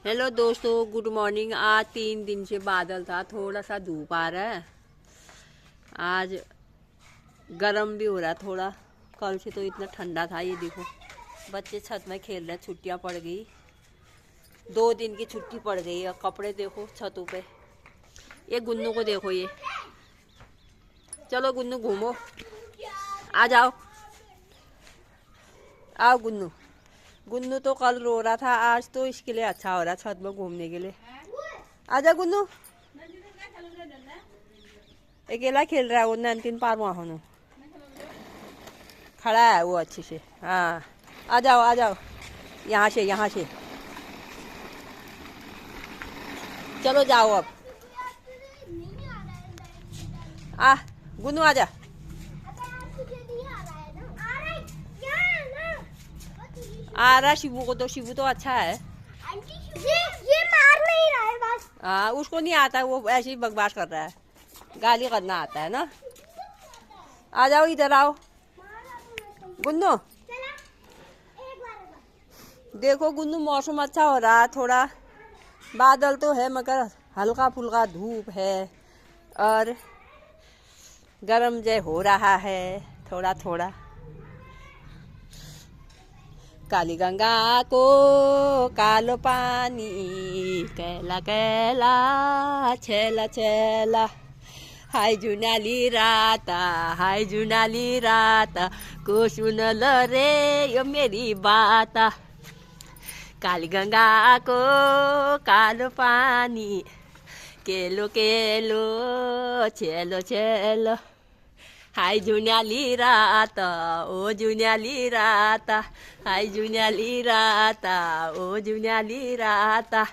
Hello दोस्तों, good morning. आज 3 दिन से बादल था, थोड़ा सा धूप आ रहा है। आज गर्म भी हो रहा है थोड़ा। कल से तो इतना ठंडा था। ये देखो बच्चे छत में खेल रहे हैं। छुट्टियां पड़ गई, 2 दिन की छुट्टी पड़ गई। और कपड़े देखो छतों पे। ये गुन्नू को देखो, ये चलो गुन्नू घूमो, आ जाओ। आओ गुन्नू। गुन्नू तो कल रो रहा था, आज तो इसके लिए अच्छा हो रहा है छत में घूमने के लिए। आजा गुन्नू। अकेला खेल रहा है वो। 3 पार वहाँ खड़ा है वो अच्छे से। हाँ, आ जाओ आ जाओ, यहाँ से यहाँ से। चलो जाओ अब। आ गुन्नू आजा। आ रहा शिबू को तो, शिबू तो अच्छा है। ये मार नहीं रहा है बस। हाँ, उसको नहीं आता, वो ऐसे ही बकवास कर रहा है। गाली करना आता है ना। आ जाओ, इधर आओ गुन्नू। देखो गुन्नू, मौसम अच्छा हो रहा है। थोड़ा बादल तो है मगर हल्का फुल्का धूप है और गर्म जय हो रहा है थोड़ा थोड़ा। काली गंगा को कालो पानी, कैला कैला छेला छेला। हाय जुनाली राता, हाय जुनाली राता, को सुनल रे यो मेरी बाता। काली गंगा को कालो पानी, केलो केलो छेलो छेलो। हाय जुन्याली राता, ओ जुन्याली राता, हाय जुन्याली राता, ओ जुन्याली राता।